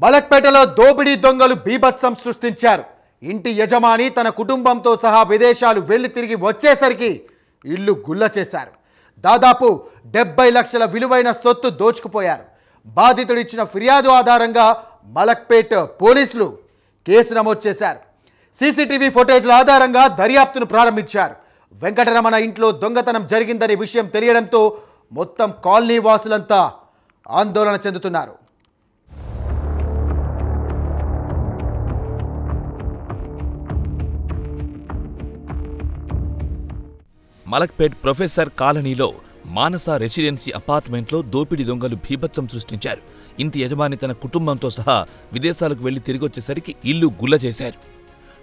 మలక్పేటలో దోపిడీ దొంగలు బీభత్సం సృష్టించారు. ఇంటి యజమాని తన కుటుంబంతో సహా విదేశాలు వెళ్లి తిరిగి వచ్చేసరికి ఇల్లు గుల్ల చేశారు. దాదాపు 70 లక్షల విలువైన సొత్తు దోచుకుపోయారు. బాధితుడు ఇచ్చిన ఫిర్యాదు ఆధారంగా మలక్పేట పోలీసులు కేసు నమోదు చేశారు. సీసీటీవీ ఫుటేజ్ల ఆధారంగా దర్యాప్తును ప్రారంభించారు. వెంకటరమణ ఇంట్లో దొంగతనం జరిగిందనే విషయం తెలియడంతో మొత్తం కాలనీ వాసులంతా ఆందోళన చెందుతున్నారు. మలక్పేట్ ప్రొఫెసర్ కాలనీలో మానస రెసిడెన్సీ అపార్ట్మెంట్లో దోపిడీ దొంగలు బీభత్సం సృష్టించారు. ఇంటి యజమాని తన కుటుంబంతో సహా విదేశాలకు వెళ్లి తిరిగొచ్చేసరికి ఇల్లు గుల్ల చేశారు.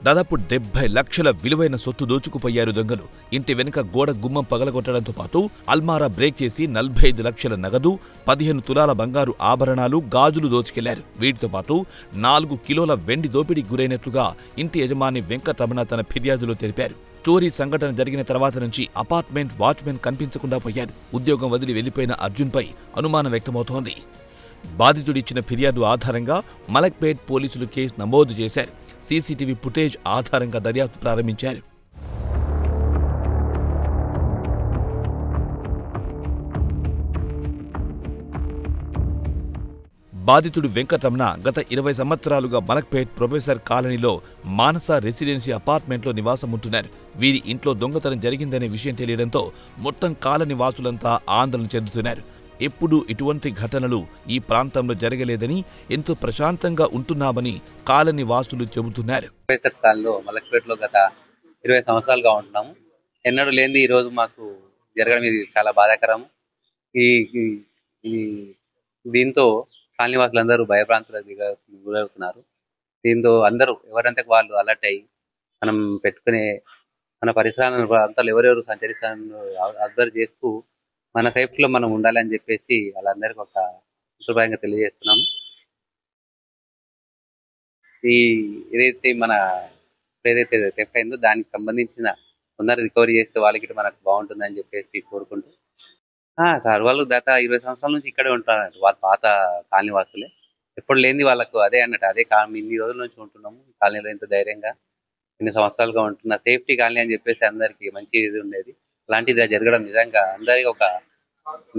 దాదాపు 70 లక్షల విలువైన సొత్తు దోచుకుపోయారు దొంగలు. ఇంటి వెనుక గోడ గుమ్మం పగలగొట్టడంతో పాటు అల్మారా బ్రేక్ చేసి 45 లక్షల నగదు, 15 తులాల బంగారు ఆభరణాలు, గాజులు దోచుకెళ్లారు. వీటితో పాటు 4 కిలోల వెండి దోపిడీకి గురైనట్లుగా ఇంటి యజమాని వెంకటరమణ తన ఫిర్యాదులో తెలిపారు. చోరీ సంఘటన జరిగిన తర్వాత నుంచి అపార్ట్మెంట్ వాచ్మెన్ కనిపించకుండా పోయారు. ఉద్యోగం వదిలి వెళ్లిపోయిన అర్జున్పై అనుమానం వ్యక్తమవుతోంది. బాధితుడిచ్చిన ఫిర్యాదు ఆధారంగా మలక్పేట్ పోలీసులు కేసు నమోదు చేశారు. సీసీటీవీ ఫుటేజ్ ఆధారంగా దర్యాప్తు ప్రారంభించారు. బాధితుడు వెంకటరమణ గత 20 సంవత్సరాలుగా మలక్పేట్ ప్రొఫెసర్ కాలనీలో మానస రెసిడెన్సీ అపార్ట్మెంట్లో నివాసం ఉంటున్నారు. వీరి ఇంట్లో దొంగతనం జరిగిందనే విషయం తెలియడంతో మొత్తం కాలనీ వాసులంతా ఆందోళన చెందుతున్నారు. ఎప్పుడూ ఇటువంటి ఘటనలు ఈ ప్రాంతంలో జరగలేదని, ఎంతో ప్రశాంతంగా ఉంటున్నామని కాలనీ వాసులు చెబుతున్నారు. ప్రొఫెసర్ కాలనీలో మలక్పేటలో గత 20 సంవత్సరాలుగా ఉంటున్నాము. ఎన్నడూ లేనిది ఈ రోజు మాకు జరగడం ఇది చాలా బాధాకరం. దీంతో కాలనీ వాసులందరూ భయభ్రాంతులకు గురవుతున్నారు. దీంతో అందరూ ఎవరంతా వాళ్ళు అలర్ట్ అయ్యి మనం పెట్టుకునే మన పరిసరాల ప్రాంతాలు ఎవరెవరు సంచరిస్తారో అబ్జర్వ్ చేస్తూ మన సేఫ్టీలో మనం ఉండాలని చెప్పేసి వాళ్ళందరికీ ఒక శుభ్రంగా తెలియజేస్తున్నాము. ఏదైతే ఏదైతే థెఫ్ట్ అయిందో దానికి సంబంధించిన కొందరు రికవరీ చేస్తే వాళ్ళకి మనకు బాగుంటుందని చెప్పేసి కోరుకుంటూ సార్ వాళ్ళు గత 20 సంవత్సరాల నుంచి ఇక్కడే ఉంటున్నారు. వాళ్ళ పాత కాలనీ వాసులే. ఎప్పుడు లేనిది వాళ్ళకు అదే అన్నట్టు అదే ఇన్ని రోజుల నుంచి ఉంటున్నాము కాలనీలో. ఇంత ధైర్యంగా ఇన్ని సంవత్సరాలుగా ఉంటున్నా సేఫ్టీ కాలనీ అని చెప్పేసి అందరికి మంచి ఇది ఉండేది. అలాంటిది జరగడం నిజంగా అందరికి ఒక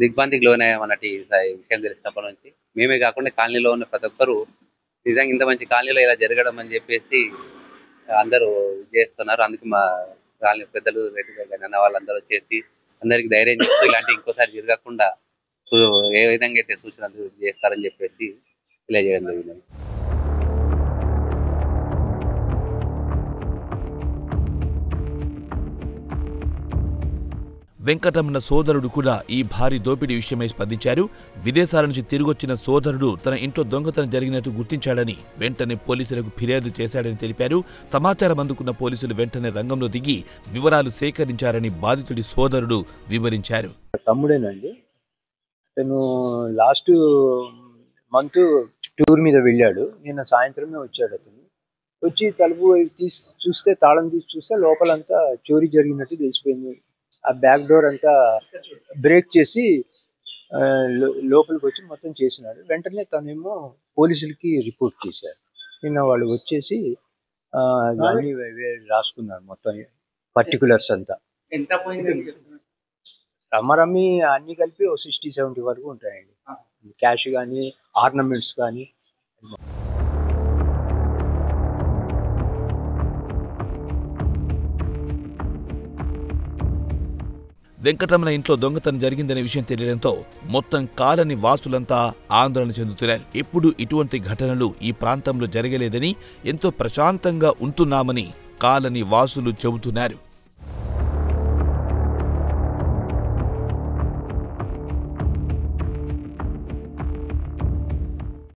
దిగ్భ్రాంతికి లోనయ్యామన్నట్టు ఈ విషయం తెలిసినప్పటి నుంచి మేమే కాకుండా కాలనీలో ఉన్న ప్రతి ఒక్కరు నిజంగా ఇంత మంచి కాలనీలో ఇలా జరగడం అని చెప్పేసి అందరూ చేస్తున్నారు. అందుకు మా కాలనీ పెద్దలు అన్న వాళ్ళందరూ వచ్చేసి అందరికి ధైర్యం చేస్తూ ఇలాంటి ఇంకోసారి జరగకుండా ఏ విధంగా అయితే సూచనలు చేస్తారని చెప్పేసి తెలియజేయడం జరిగింది. వెంకటరమణ సోదరుడు కూడా ఈ భారీ దోపిడీ విషయమై స్పందించారు. విదేశాల నుంచి తిరిగొచ్చిన సోదరుడు తన ఇంట్లో దొంగతనం జరిగినట్టు గుర్తించాడని, వెంటనే పోలీసులకు ఫిర్యాదు చేశాడని తెలిపారు. సమాచారం అందుకున్న పోలీసులు వెంటనే రంగంలో దిగి వివరాలు సేకరించారని బాధితుడి సోదరుడు వివరించారు. తమ్ముడేనండి, తను లాస్ట్ మంత్ టూర్ మీద వెళ్ళాడు. నిన్న సాయంత్రమే వచ్చాడు. అతను వచ్చి తలుపు చూస్తే తాళం తీసి చూస్తే లోపలంతా చోరీ జరిగినట్టు తెలిసిపోయింది. ఆ బ్యాక్ డోర్ అంతా బ్రేక్ చేసి లోపలికి వచ్చి మొత్తం చేసినాడు. వెంటనే తనేమో పోలీసులకి రిపోర్ట్ చేశారు. నిన్న వాళ్ళు వచ్చేసి అన్ని రాసుకున్నారు, మొత్తం పర్టికులర్స్ అంతా. రమ్మరమ్మి అన్ని కలిపి 60-70 వరకు ఉంటాయండి. క్యాష్ కానీ ఆర్నమెంట్స్ కానీ. వెంకటరమణ ఇంట్లో దొంగతనం జరిగిందనే విషయం తెలియడంతో మొత్తం కాలనీ వాసులంతా ఆందోళన చెందుతున్నారు. ఎప్పుడు ఇటువంటి ఘటనలు ఈ ప్రాంతంలో జరగలేదని, ఎంతో ప్రశాంతంగా ఉంటున్నామని కాలనీ వాసులు చెబుతున్నారు.